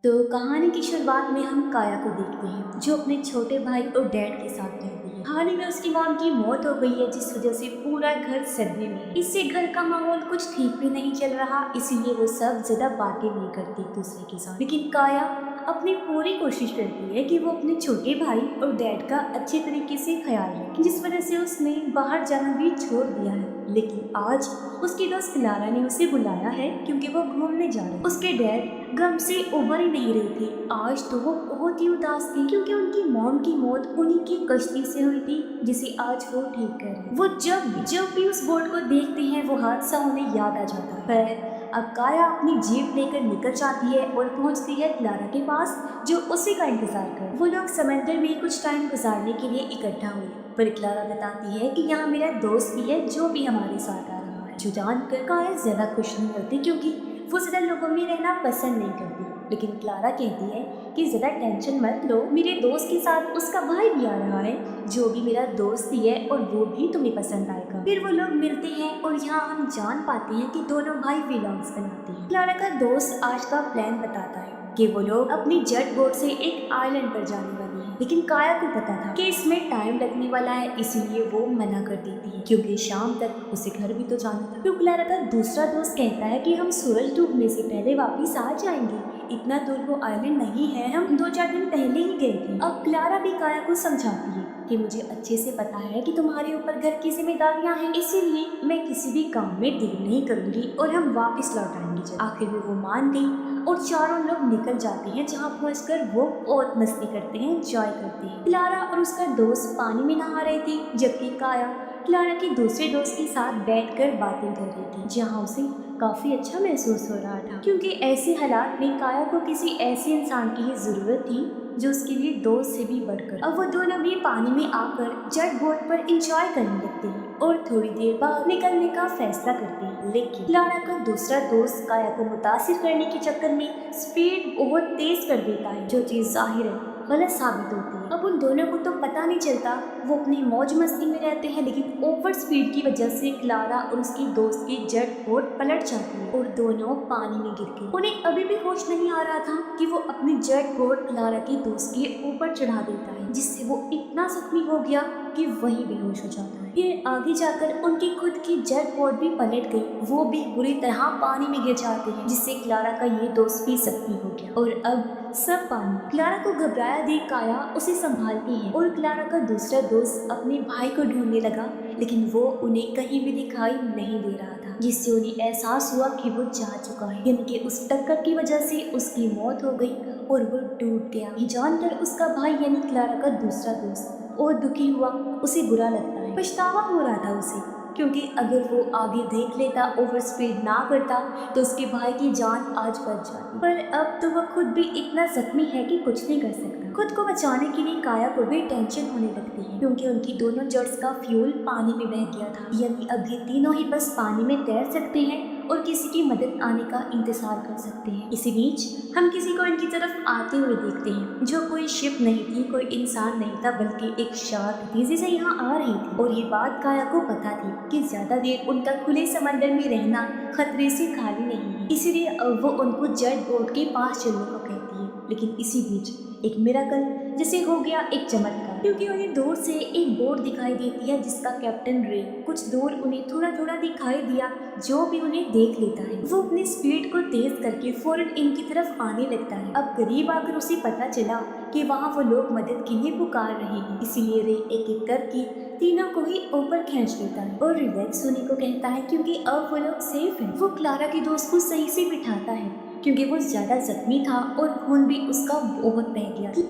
तो कहानी की शुरुआत में हम काया को देखते हैं जो अपने छोटे भाई और डैड के साथ रहती है। हाल ही में उसकी मॉम की मौत हो गई है जिस वजह से पूरा घर सदमे में है। इससे घर का माहौल कुछ ठीक भी नहीं चल रहा, इसीलिए वो सब ज्यादा बातें नहीं करती एक दूसरे के साथ। लेकिन काया अपनी पूरी कोशिश करती है कि वो अपने छोटे भाई और डैड का अच्छे तरीके से ख्याल रखे, जिस वजह से उसने बाहर जाना भी छोड़ दिया है। लेकिन आज उसकी दोस्त क्लारा ने उसे बुलाया है क्योंकि वो घूमने जा रहे। उसके डैड गम से उबर ही नहीं रहे थे। आज तो वो बहुत ही उदास थी क्योंकि उनकी मॉम की मौत उन्हीं की कश्ती से हुई थी जिसे आज वो ठीक कर रहे। वो जब भी उस बोर्ड को देखते हैं वो हादसा उन्हें याद आ जाता है। पर अब काया अपनी जीप लेकर निकल जाती है और पहुंचती है क्लारा के पास जो उसी का इंतजार कर। वो लोग समंदर में कुछ टाइम गुजारने के लिए इकट्ठा हुए, पर क्लारा बताती है कि यहाँ मेरा दोस्त भी है जो भी हमारे साथ आ रहा है। जो जानकर काया ज्यादा खुश नहीं होती क्योंकि वो ज्यादा लोगों में रहना पसंद नहीं करती। लेकिन क्लारा कहती है कि ज्यादा टेंशन मत लो, मेरे दोस्त के साथ उसका भाई भी आ रहा है जो भी मेरा दोस्त ही है और वो भी तुम्हें पसंद आएगा। फिर वो लोग मिलते हैं और यहाँ हम जान पाते हैं कि दोनों भाई व्लॉग्स बनाते हैं। क्लारा का दोस्त आज का प्लान बताता है कि वो लोग अपनी जेट बोट से एक आइलैंड पर जाने वाले हैं। लेकिन काया को पता था कि इसमें टाइम लगने वाला है, इसीलिए वो मना कर देती है क्योंकि शाम तक उसे घर भी तो जाना था। फिर क्लारा का दूसरा दोस्त कहता है कि हम सूरज डूबने से पहले वापिस आ जाएंगे, इतना दूर वो आइलैंड नहीं है, हम 2-4 दिन पहले ही गए थे। अब क्लारा भी काया को समझाती है कि मुझे अच्छे से पता है कि तुम्हारे ऊपर घर की जिम्मेदारियां हैं, इसीलिए मैं किसी भी काम में देर नहीं करूंगी और हम वापस लौट आएंगे। आखिर में वो मान गई और चारों लोग निकल जाते हैं जहाँ पहुंचकर वो बहुत मस्ती करते हैं, एंजॉय करते हैं। क्लारा और उसका दोस्त पानी में नहा रहे थे जबकि काया क्लारा के दूसरे दोस्त के साथ बैठकर बातें कर रही थी, जहाँ उसे काफी अच्छा महसूस हो रहा था क्योंकि ऐसे हालात में काया को किसी ऐसे इंसान की ही जरूरत थी जो उसके लिए दोस्त से भी बढ़कर। अब वो दोनों भी पानी में आकर जेट बोट पर एंजॉय करने लगते हैं और थोड़ी देर बाद निकलने का फैसला करते हैं। लेकिन क्लारा का दूसरा दोस्त काया को मुतासिर करने के चक्कर में स्पीड बहुत तेज कर देता है, जो चीज जाहिर है गलत साबित होती है। अब उन दोनों को तो पता नहीं चलता, वो अपनी मौज मस्ती में रहते हैं, लेकिन ओवर स्पीड की वजह से क्लारा और उसकी दोस्त की जेट बोट पलट जाती है और दोनों पानी में गिर गए। उन्हें अभी भी होश नहीं आ रहा था कि वो अपनी जेट बोट क्लारा की दोस्त के ऊपर चढ़ा देता है, जिससे वो इतना जख्मी हो गया कि वही बेहोश हो जाता है। फिर आगे जाकर उनकी खुद की जेट बोट भी पलट गई, वो भी बुरी तरह पानी में गिर जाते हैं, जिससे क्लारा का ये दोस्त भी जख्मी हो गया और अब सब पानी। क्लारा को घबराया देख काया उसे संभालती है और क्लारा का दूसरा दोस्त अपने भाई को ढूंढने लगा, लेकिन वो उन्हें कहीं भी दिखाई नहीं दे रहा था, जिससे उन्हें एहसास हुआ कि वो जा चुका है, यानी कि उस टक्कर की वजह से उसकी मौत हो गई और वो डूब गया। ये जानकर उसका भाई यानी क्लारा का दूसरा दोस्त और दुखी हुआ, उसे बुरा लगता है, पछतावा हो रहा था उसे क्योंकि अगर वो आगे देख लेता, ओवर स्पीड ना करता तो उसके भाई की जान आज बच जाती। पर अब तो वह खुद भी इतना जख्मी है कि कुछ नहीं कर सकता। खुद को बचाने के लिए काया को भी टेंशन होने लगती है क्योंकि उनकी दोनों जट्स का फ्यूल पानी में बह गया था, यानी अभी तीनों ही बस पानी में तैर सकते हैं और किसी की मदद आने का इंतजार कर सकते हैं। इसी बीच हम किसी को इनकी तरफ आते हुए देखते हैं, जो कोई शिप नहीं थी, कोई इंसान नहीं था, बल्कि एक शार्क तेजी से यहाँ आ रही थी। और ये बात काया को पता थी कि ज्यादा देर उनका खुले समंदर में रहना खतरे से खाली नहीं है, इसीलिए अब वो उनको जेट बोट के पास चलने को कहती है। लेकिन इसी बीच एक मिरेकल जैसे हो गया, एक चमत्कार, क्योंकि उन्हें दूर से एक बोट दिखाई देती है जिसका कैप्टन रे कुछ दूर उन्हें थोड़ा थोड़ा दिखाई दिया, जो भी उन्हें देख लेता है वो अपनी स्पीड को तेज करके फौरन इनकी तरफ आने लगता है। अब करीब आकर उसे पता चला कि वहाँ वो लोग मदद के लिए पुकार रहे हैं, इसीलिए रे एक एक करके तीनों को ही ऊपर खींच लेता है और रिलैक्स होने को कहता है क्योंकि अब वो लोग सेफ है। वो क्लारा के दोस्त को सही से बिठाता है क्योंकि वो ज्यादा जख्मी था और खून भी उसका बहुत बह गया था।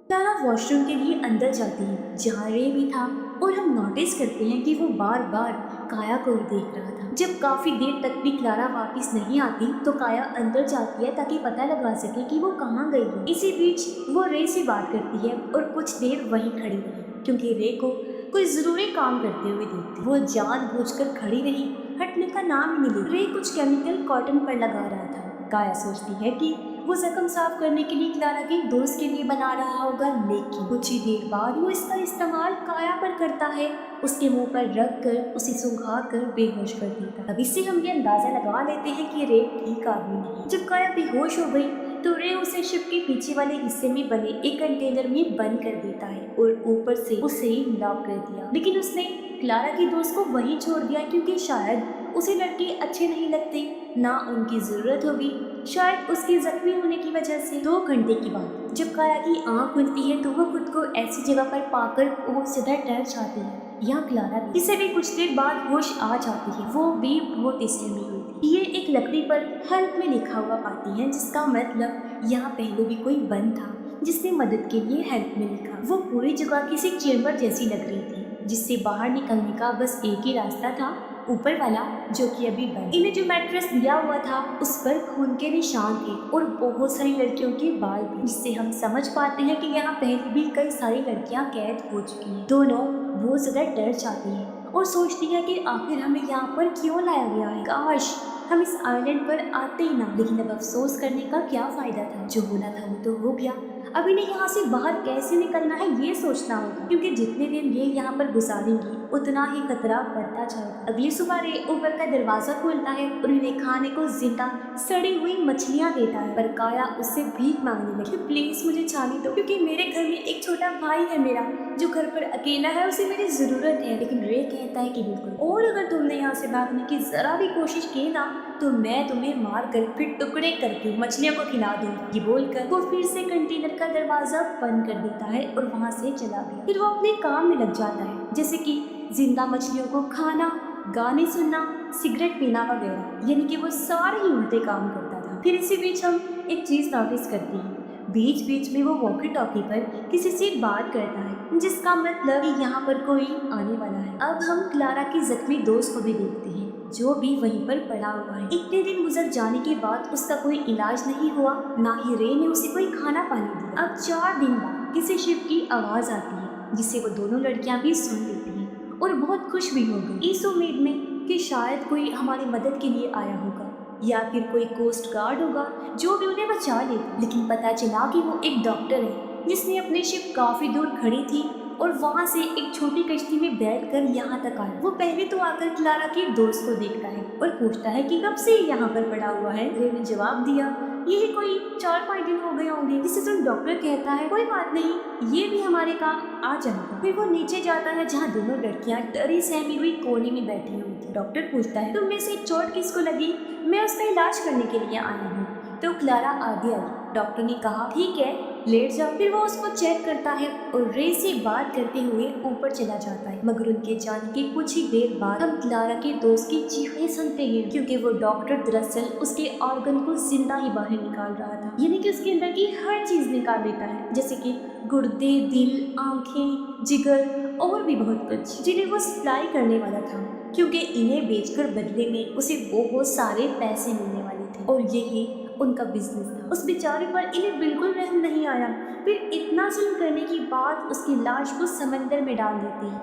क्लारा वॉशरूम के लिए अंदर जाती है जहाँ रे भी था और हम नोटिस करते हैं कि वो बार बार काया को देख रहा था। जब काफी देर तक भी क्लारा वापस नहीं आती तो काया अंदर जाती है ताकि पता लगा सके कि वो कहाँ गई है। इसी बीच वो रे से बात करती है और कुछ देर वहीं खड़ी रही क्योंकि रे को कोई जरूरी काम करते हुए देखती। वो जानबूझकर खड़ी रही, हटने का नाम ही नहीं ले। रे कुछ केमिकल कॉटन पर लगा रहा था। काया सोचती है कि वो जख्म साफ करने के लिए क्लारा के दोस्त के लिए बना रहा होगा, लेकिन कुछ ही देर बाद वो इसका इस्तेमाल काया पर करता है, उसके मुंह पर रख कर उसे सुंघा कर बेहोश कर देता है। अब इससे हम ये अंदाजा लगा लेते हैं कि रे ठीक आदमी नहीं। जब काया बेहोश हो गई तो रे उसे शिप के पीछे वाले हिस्से में बने एक कंटेनर में बंद कर देता है और ऊपर से उसे लॉक कर दिया। लेकिन उसने क्लारा के दोस्त को वहीं छोड़ दिया क्योंकि शायद उसे लड़के अच्छे नहीं लगते, ना उनकी जरूरत होगी, शायद उसके जख्मी होने की वजह से। 2 घंटे के बाद जब काया की आंख खुलती है तो वो खुद को ऐसी जगह पर पाकर वो सीधा डर जाती है। यहाँ क्लारा भी, इसे भी कुछ देर बाद होश आ जाती है। वो भी बहुत सहमी हुई थी। ये एक लकड़ी पर हेल्प में लिखा हुआ पाती है, जिसका मतलब यहाँ पहले भी कोई बंद था जिसने मदद के लिए हेल्प में लिखा। वो पूरी जगह किसी चेम्बर जैसी लग रही थी जिससे बाहर निकलने का बस एक ही रास्ता था, ऊपर वाला, जो कि अभी बंद। इन्हें जो मैट्रेस दिया हुआ था उस पर खून के निशान थे और बहुत सारी लड़कियों के बाल भी, जिससे हम समझ पाते हैं कि यहाँ पहले भी कई सारी लड़कियां कैद हो चुकी हैं। दोनों बहुत ज्यादा डर जाती है और सोचती है कि आखिर हमें यहाँ पर क्यों लाया गया है, काश हम इस आइलैंड पर आते ही ना। लेकिन अब अफसोस करने का क्या फायदा था, जो होना था वो तो हो गया। अब इन्हें यहाँ से बाहर कैसे निकलना है ये सोचना होगा, क्योंकि जितने दिन ये यहाँ पर गुजारेंगी उतना ही खतरा बढ़ता जाएगा। अगली सुबह रे ऊपर का दरवाजा खोलता है और इन्हें खाने को जिंदा सड़ी हुई मछलियाँ देता है, पर काया उससे भीख मांगने लगी, प्लीज मुझे छानी दो, क्योंकि मेरे घर में एक छोटा भाई है मेरा जो घर पर अकेला है, उसे मेरी जरूरत है। लेकिन रे कहता है कि बिल्कुल, और अगर तुमने यहाँ से भागने की जरा भी कोशिश की ना तो मैं तुम्हें मार कर फिर टुकड़े करके मछलियों को खिला दूंगा। ये बोलकर वो फिर से कंटेनर का दरवाजा बंद कर देता है और वहाँ से चला गया। फिर वो अपने काम में लग जाता है, जैसे कि जिंदा मछलियों को खाना, गाने सुनना, सिगरेट पीना वगैरह, यानी कि वो सारे ही उल्टे काम करता था। फिर इसी बीच हम एक चीज नोटिस करते हैं, बीच बीच में वो वॉकी टॉकी पर किसी से बात करता है, जिसका मतलब यहाँ पर कोई आने वाला है। अब हम क्लारा की जख्मी दोस्त को भी देखते हैं जो भी वहीं पर पड़ा हुआ है। इतने दिन गुजर जाने के बाद उसका कोई इलाज नहीं हुआ, ना ही रे ने उसे कोई खाना पानी दिया। अब 4 दिन बाद किसी शिप की आवाज आती है जिसे वो दोनों लड़कियां भी सुन लेती हैं और बहुत खुश भी हो गई, इस उम्मीद में कि शायद कोई हमारी मदद के लिए आया होगा या फिर कोई कोस्ट गार्ड होगा जो भी उन्हें बचा लेगा। लेकिन पता चला कि वो एक डॉक्टर है जिसने अपनी शिप काफी दूर खड़ी थी और वहाँ से एक छोटी कश्ती में बैठकर यहाँ तक आया। वो पहले तो आकर क्लारा के दोस्त को देखता है और पूछता है कि कब से यहाँ पर पड़ा हुआ है। रे ने जवाब दिया, यही कोई 4-5 दिन हो गए होंगे। जिससे सुन डॉक्टर कहता है, कोई बात नहीं, ये भी हमारे काम आ जाएगा। फिर वो नीचे जाता है जहाँ दोनों लड़कियाँ डरी सहमी हुई कोने में बैठी हुई थी। डॉक्टर पूछता है, तुम में से चोट किसको लगी? मैं उसका इलाज करने के लिए आया हूँ। तो क्लारा आगे आई। डॉक्टर ने कहा, ठीक है, लेट जाओ। फिर वो उसको चेक करता है और रे से बात करते हुए ऊपर चला जाता है। मगर उनके जाने के कुछ ही देर बाद हम क्लारा के दोस्त की चीखें सुनते हैं, क्योंकि वो डॉक्टर दरअसल उसके ऑर्गन को जिंदा ही बाहर निकाल रहा था, यानी कि उसके अंदर की हर चीज निकाल देता है, जैसे कि गुर्दे, दिल, आंखें, जिगर और भी बहुत कुछ, जिन्हें वो सप्लाई करने वाला था, क्योंकि इन्हें बेचकर बदले में उसे बहुत सारे पैसे मिलने वाले थे और यही उनका बिजनेस था। उस बेचारे पर इन्हें बिल्कुल रहम नहीं आया। फिर इतना जुल्म करने के बाद उसकी लाश को समंदर में डाल देते हैं।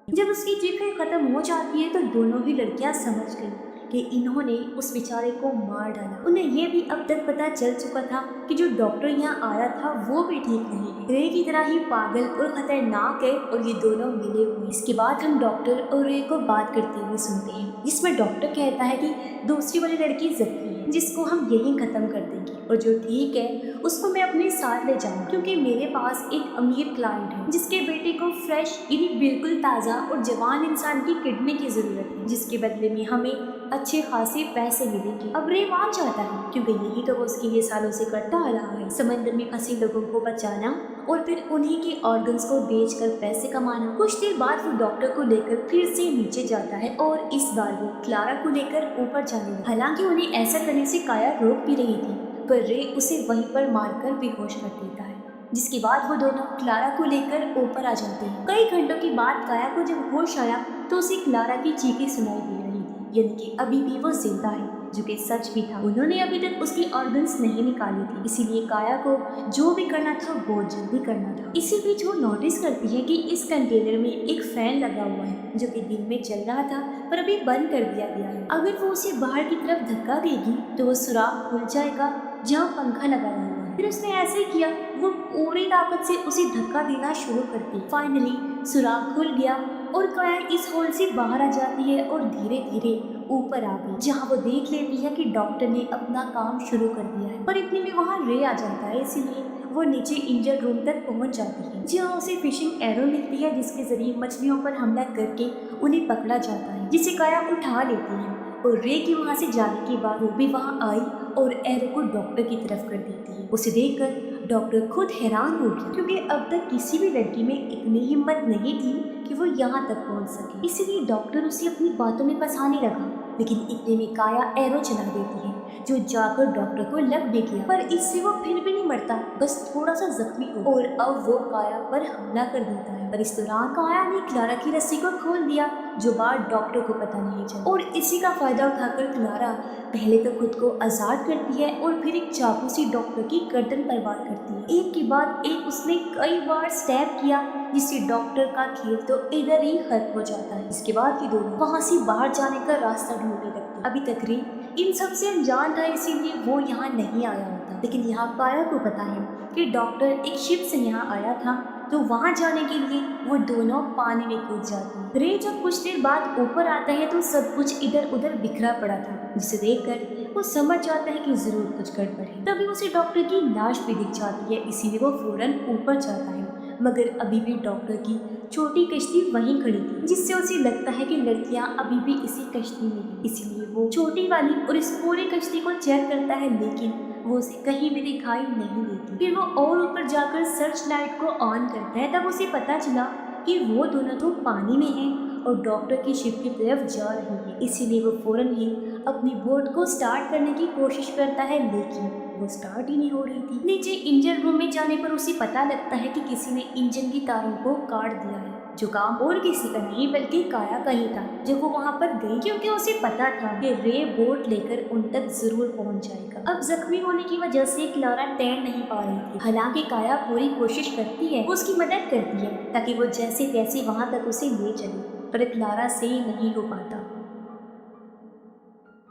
जब उसकी चीखें खत्म हो जाती है तो दोनों ही लड़कियां समझ गई कि इन्होंने उस बेचारे को मार डाला। उन्हें ये भी अब तक पता चल चुका था कि जो डॉक्टर यहाँ आया था वो भी ठीक नहीं है, रे की तरह ही पागल और खतरनाक है और ये दोनों मिले हुए। इसके बाद हम डॉक्टर और रे को बात करते हुए सुनते हैं, जिसमें डॉक्टर कहता है कि दूसरी वाली लड़की जख्मी है, जिसको हम यहीं खत्म कर देंगे, और जो ठीक है उसको मैं अपने साथ ले जाऊँ, क्योंकि मेरे पास एक अमीर क्लाइंट है जिसके बेटे को फ्रेश, यानी बिल्कुल ताज़ा और जवान इंसान की किडनी की जरूरत है, जिसके बदले में हमें अच्छे खासे पैसे मिलेंगे। अब रे मान जाता है, क्योंकि यही तो वो उसके लिए सालों से करता आ रहा है, समंदर में फंसे लोगों को बचाना और फिर उन्हीं के ऑर्गन्स को बेचकर पैसे कमाना। कुछ देर बाद वो डॉक्टर को लेकर फिर से नीचे जाता है और इस बार वो क्लारा को लेकर ऊपर जाने लगा। हालांकि उन्हें ऐसा करने से काया रोक भी रही थी, पर रे उसे वहीं पर मारकर बेहोश कर देता है, जिसके बाद वो दोनों क्लारा को लेकर ऊपर आ जाते हैं। कई घंटों के बाद काया को जब होश आया तो उसे क्लारा की चीखें सुनाई दे रही थी, यानी कि अभी भी वो जिंदा है। जो कि सच भी था। उन्होंने अभी तक उसकी ऑर्गन्स नहीं निकाली थी, इसीलिए काया को जो भी करना था बहुत जल्दी करना था। इसी बीच वो नोटिस करती है कि इस कंटेनर में एक फैन लगा हुआ है जो कि दिन में चल रहा था पर अभी बंद कर दिया गया है। अगर वो उसे बाहर की तरफ धक्का देगी तो वो सुराख खुल जाएगा जहाँ पंखा लगा हुआ है। फिर उसने ऐसे किया, वो पूरी ताकत से उसे धक्का देना शुरू कर दी। फाइनली सुराख खुल गया और काया इस होल से बाहर आ जाती है और धीरे धीरे ऊपर आ गई, जहाँ वो देख लेती है कि डॉक्टर ने अपना काम शुरू कर दिया है। पर इतने में वहाँ रे आ जाता है, इसीलिए वो नीचे इंजर रूम तक पहुँच जाती है, जहाँ उसे फिशिंग एरो मिलती है जिसके जरिए मछलियों पर हमला करके उन्हें पकड़ा जाता है, जिसे काया उठा लेती है। और रे की वहाँ से जाने के बाद वो भी वहाँ आई और एरो को डॉक्टर की तरफ कर देती है। उसे देखकर डॉक्टर खुद हैरान हो गई, क्योंकि अब तक किसी भी लड़की में इतनी हिम्मत नहीं थी कि वो यहाँ तक पहुँच सके। इसलिए डॉक्टर उसे अपनी बातों में फंसाने लगा, लेकिन इतने में काया एरो चला देती है जो जाकर डॉक्टर को लग भी गया, पर इससे वो फिर भी नहीं मरता, बस थोड़ा सा जख्मी हो, और अब वो काया पर हमला कर देता है। पर इस दौरान काया ने क्लारा की रस्सी को खोल दिया, जो बात डॉक्टर को पता नहीं चला, और इसी का फायदा उठाकर क्लारा पहले तो खुद को आजाद करती है और फिर एक चाकू से डॉक्टर की गर्दन पर वार करती है। एक के बाद एक उसने कई बार स्टैब किया, जिससे डॉक्टर का खेल तो इधर ही खत्म हो जाता है। इसके बाद ये दोनों वहाँ से बाहर जाने का रास्ता ढूंढने लगते हैं। अभी तक रे इन सबसे अनजान था, इसीलिए वो यहाँ नहीं आया होता, लेकिन यहाँ काया को पता है कि डॉक्टर एक शिप से यहाँ आया था, तो वहाँ जाने के लिए वो दोनों पानी में कूद जाते हैं। रे जब कुछ देर बाद ऊपर आता है तो सब कुछ इधर उधर बिखरा पड़ा था, जिसे देखकर वो समझ जाता है कि जरूर कुछ गड़बड़ है। तभी उसे डॉक्टर की लाश भी दिख जाती है, इसीलिए वो फौरन ऊपर जाता है, मगर अभी भी डॉक्टर की छोटी कश्ती वहीं खड़ी थी, जिससे उसे लगता है कि लड़कियां अभी भी इसी कश्ती में हैं। इसीलिए वो छोटी वाली और इस पूरी कश्ती को चेक करता है, लेकिन वो उसे कहीं भी दिखाई नहीं देती। फिर वो और ऊपर जाकर सर्च लाइट को ऑन करता है, तब उसे पता चला कि वो दोनों तो पानी में हैं और डॉक्टर की शिप की तरफ जा रही है। इसीलिए वो फौरन ही अपनी बोट को स्टार्ट करने की कोशिश करता है, लेकिन वो स्टार्ट ही नहीं हो रही थी। नीचे इंजन रूम में जाने पर उसे पता लगता है कि किसी ने इंजन की तारों को काट दिया है, जो काम और किसी का नहीं बल्कि काया का ही था। जब वो वहाँ पर गई, क्योंकि उसे पता था कि रे बोट लेकर उन तक जरूर पहुँच जाएगा। अब जख्मी होने की वजह से क्लारा तैर नहीं पा रही थी, हालांकि काया पूरी कोशिश करती है, उसकी मदद करती है ताकि वो जैसे तैसे वहाँ तक उसे ले चले, पर क्लारा से नहीं हो पाता।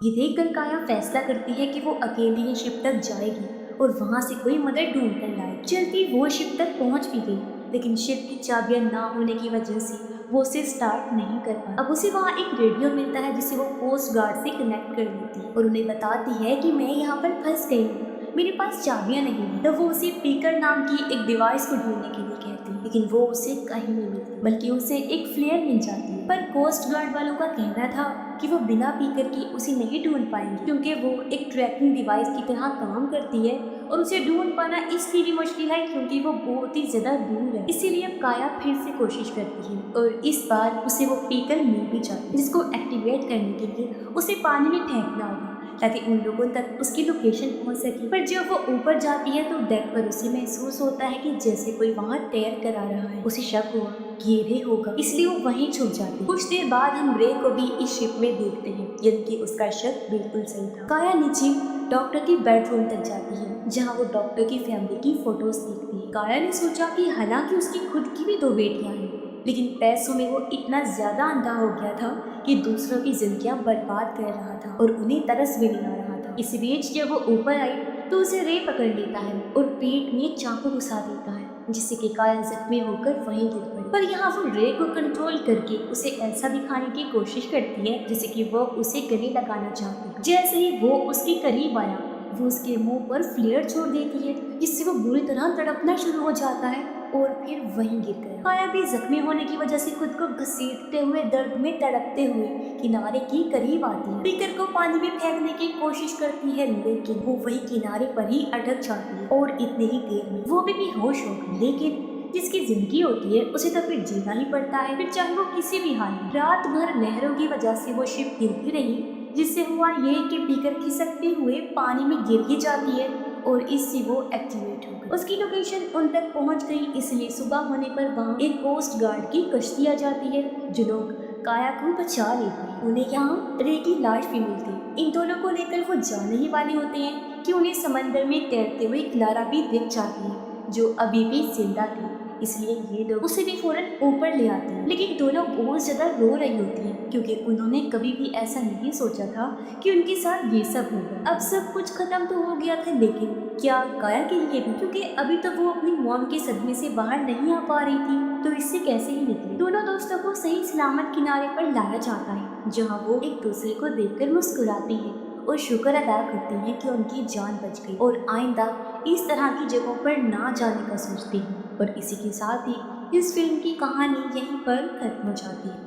ये देखकर काया फैसला करती है कि वो अकेली ही शिप तक जाएगी और वहाँ से कोई मदद ढूंढ कर लाएगी। चलती वो शिप तक पहुँच भी गई, लेकिन शिप की चाबियां ना होने की वजह से वो उसे स्टार्ट नहीं कर पाई। अब उसे वहाँ एक रेडियो मिलता है, जिसे वो कोस्ट गार्ड से कनेक्ट कर देती है और उन्हें बताती है कि मैं यहाँ पर फंस गई हूँ, मेरे पास चाबियां नहीं है। तब वो उसे पीकर नाम की एक डिवाइस को ढूंढने के लिए कहती है, लेकिन वो उसे कहीं नहीं मिलती, बल्कि उसे एक फ्लेयर मिल जाती है। पर कोस्ट गार्ड वालों का कहना था कि वो बिना पीकर की उसे नहीं ढूंढ पाएंगे, क्योंकि वो एक ट्रैकिंग डिवाइस की तरह काम करती है और उसे ढूंढ पाना इसलिए भी मुश्किल है क्योंकि वो बहुत ही ज्यादा दूर है। इसीलिए अब काया फिर से कोशिश करती है और इस बार उसे वो पीकर मिल भी जाती है, जिसको एक्टिवेट करने के लिए उसे पानी में फेंकना होगा ताकि उन लोगों तक उसकी लोकेशन पहुंच सके। पर जब वो ऊपर जाती है तो डेक पर उसे महसूस होता है कि जैसे कोई वहाँ तैर कर आ रहा है। उसे शक हुआ कि ये रे होगा, इसलिए वो वहीं छुप जाती है। कुछ देर बाद हम रे को भी इस शिप में देखते हैं, यानी कि उसका शक बिल्कुल सही था। काया नीचे डॉक्टर की बेडरूम तक जाती है, जहाँ वो डॉक्टर की फैमिली की फोटोज देखती है। काया ने सोचा कि हालांकि उसकी खुद की भी 2 बेटियां हैं, लेकिन पैसों में वो इतना ज्यादा अंधा हो गया था कि दूसरों की जिंदगियां बर्बाद कर रहा था और उन्हें तरस भी नहीं आ रहा था। इस बीच जब वो ऊपर आई तो उसे रे पकड़ लेता है और पेट में चाकू घुसा देता है, जिससे कि काया जख्मी होकर वहीं गिर पड़ी। पर यहाँ वो रे को कंट्रोल करके उसे ऐसा दिखाने की कोशिश करती है जैसे कि वो उसे गले लगाना चाहती है। जैसे ही वो उसके करीब आया, वो उसके मुंह पर फ्लेयर छोड़ देती है, जिससे वो बुरी तरह तड़पना शुरू हो जाता है और फिर वहीं गिर गया। काया भी जख्मी होने की वजह से खुद को घसीटते हुए दर्द में तड़पते हुए किनारे के करीब आती है। पीकर को पानी में फेंकने की कोशिश करती है, लेकिन वो वही किनारे पर ही अटक जाती है और इतने ही देर में वो भी बेहोश हो गई। लेकिन जिसकी जिंदगी होती है उसे तो फिर जीना ही पड़ता है, फिर चाहे वो किसी भी हाल में। रात भर लहरों की वजह से वो शिप गिरती रही, जिससे हुआ ये कि पीकर खिसकते हुए पानी में गिर ही जाती है और इससे वो एक्टिवेट हो गई। उसकी लोकेशन उन तक पहुंच गई, इसलिए सुबह होने पर वहाँ एक कोस्ट गार्ड की कश्ती आ जाती है, जो लोग काया को बचा लेते हैं। उन्हें यहाँ रे की लाश भी मिलती है, इन दोनों को लेकर वो जाने ही वाले होते हैं कि उन्हें समंदर में तैरते हुए क्लारा भी दिख जाती है जो अभी भी जिंदा थी। इसलिए ये लोग उसे भी फौरन ऊपर ले आते हैं, लेकिन दोनों बहुत ज्यादा रो रही होती हैं क्योंकि उन्होंने कभी भी ऐसा नहीं सोचा था कि उनके साथ ये सब होगा। अब सब कुछ खत्म तो हो गया था, लेकिन क्या काया के लिए भी, क्योंकि अभी तो वो अपनी मॉम के सदमे से बाहर नहीं आ पा रही थी, तो इससे कैसे ही निकले। दोनों दोस्तों को सही सलामत किनारे पर लाया जाता है जहाँ वो एक दूसरे को देखकर मुस्कुराती है और शुक्र अदा करती हैं कि उनकी जान बच गई और आइंदा इस तरह की जगहों पर ना जाने का सोचती हैं। और इसी के साथ ही इस फिल्म की कहानी यहीं पर खत्म हो जाती है।